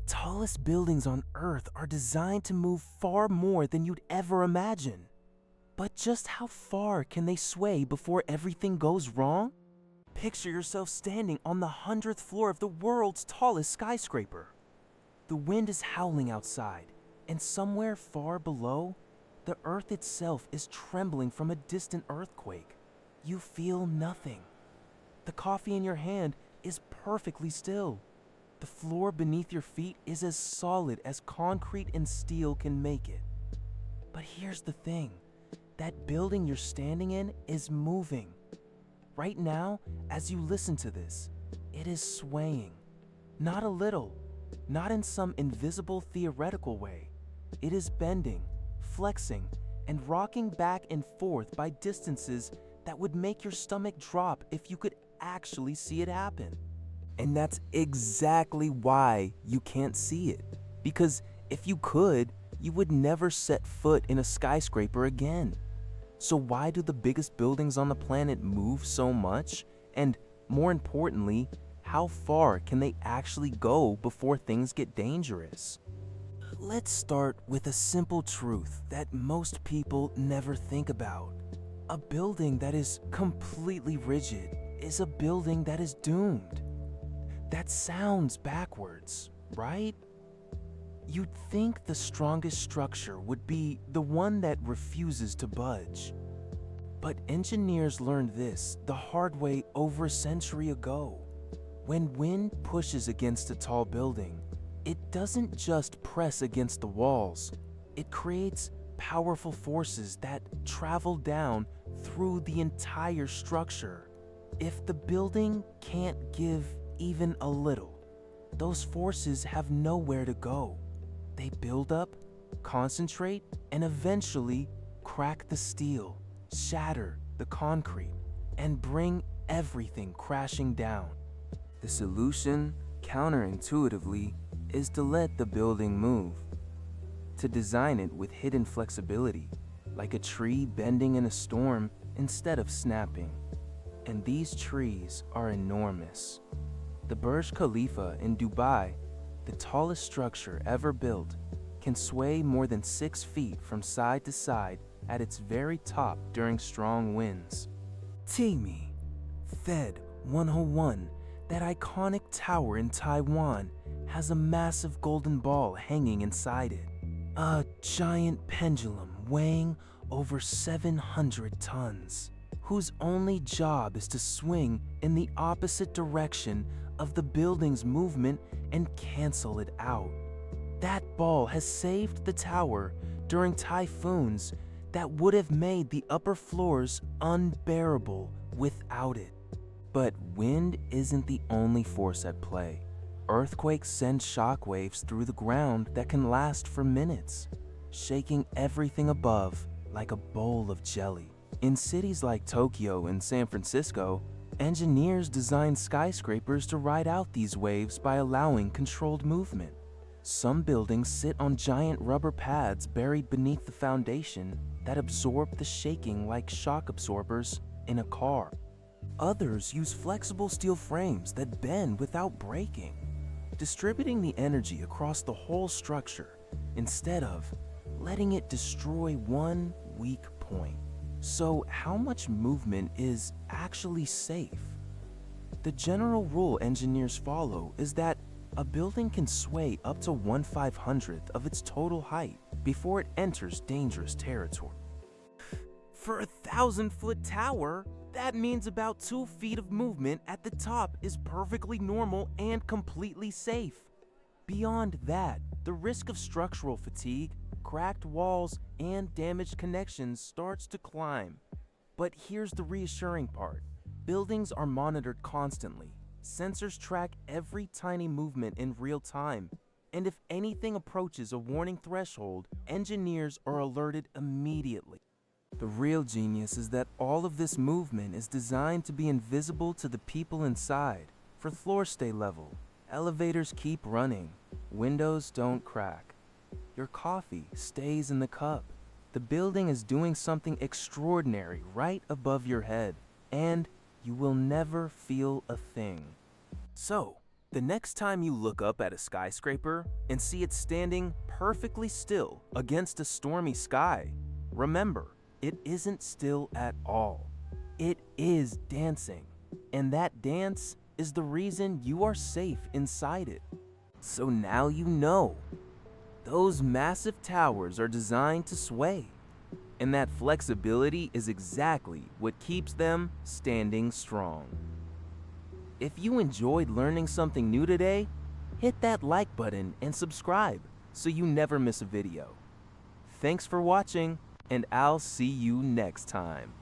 tallest buildings on Earth are designed to move far more than you'd ever imagine. But just how far can they sway before everything goes wrong? Picture yourself standing on the 100th floor of the world's tallest skyscraper. The wind is howling outside, and somewhere far below, the Earth itself is trembling from a distant earthquake. You feel nothing. The coffee in your hand is perfectly still. The floor beneath your feet is as solid as concrete and steel can make it. But here's the thing. That building you're standing in is moving. Right now, as you listen to this, it is swaying. Not a little, not in some invisible theoretical way. It is bending, flexing, and rocking back and forth by distances that would make your stomach drop if you could actually see it happen. And that's exactly why you can't see it. Because if you could, you would never set foot in a skyscraper again. So why do the biggest buildings on the planet move so much? And more importantly, how far can they actually go before things get dangerous? Let's start with a simple truth that most people never think about. A building that is completely rigid is a building that is doomed. That sounds backwards, right? You'd think the strongest structure would be the one that refuses to budge. But engineers learned this the hard way over a century ago. When wind pushes against a tall building, it doesn't just press against the walls. It creates powerful forces that travel down through the entire structure. If the building can't give even a little, those forces have nowhere to go. They build up, concentrate, and eventually crack the steel, shatter the concrete, and bring everything crashing down. The solution, counterintuitively, is to let the building move. To design it with hidden flexibility, like a tree bending in a storm instead of snapping. And these trees are enormous. The Burj Khalifa in Dubai, the tallest structure ever built, can sway more than 6 feet from side to side at its very top during strong winds. Timi, Fed 101, that iconic tower in Taiwan, has a massive golden ball hanging inside it. A giant pendulum weighing over 700 tons, whose only job is to swing in the opposite direction of the building's movement and cancel it out. That ball has saved the tower during typhoons that would have made the upper floors unbearable without it. But wind isn't the only force at play. Earthquakes send shockwaves through the ground that can last for minutes, shaking everything above like a bowl of jelly. In cities like Tokyo and San Francisco, engineers design skyscrapers to ride out these waves by allowing controlled movement. Some buildings sit on giant rubber pads buried beneath the foundation that absorb the shaking like shock absorbers in a car. Others use flexible steel frames that bend without breaking, distributing the energy across the whole structure instead of letting it destroy one weak point. So how much movement is actually safe? The general rule engineers follow is that a building can sway up to 1/500th of its total height before it enters dangerous territory. For a 1,000-foot tower, that means about 2 feet of movement at the top is perfectly normal and completely safe. Beyond that, the risk of structural fatigue, cracked walls, and damaged connections starts to climb. But here's the reassuring part. Buildings are monitored constantly. Sensors track every tiny movement in real time. And if anything approaches a warning threshold, engineers are alerted immediately. The real genius is that all of this movement is designed to be invisible to the people inside. For floors stay level, elevators keep running, windows don't crack. Your coffee stays in the cup. The building is doing something extraordinary right above your head, and you will never feel a thing. So, The next time you look up at a skyscraper and see it standing perfectly still against a stormy sky, remember, it isn't still at all. It is dancing, and that dance is the reason you are safe inside it. So now you know. Those massive towers are designed to sway, and that flexibility is exactly what keeps them standing strong. If you enjoyed learning something new today, hit that like button and subscribe so you never miss a video. Thanks for watching, and I'll see you next time.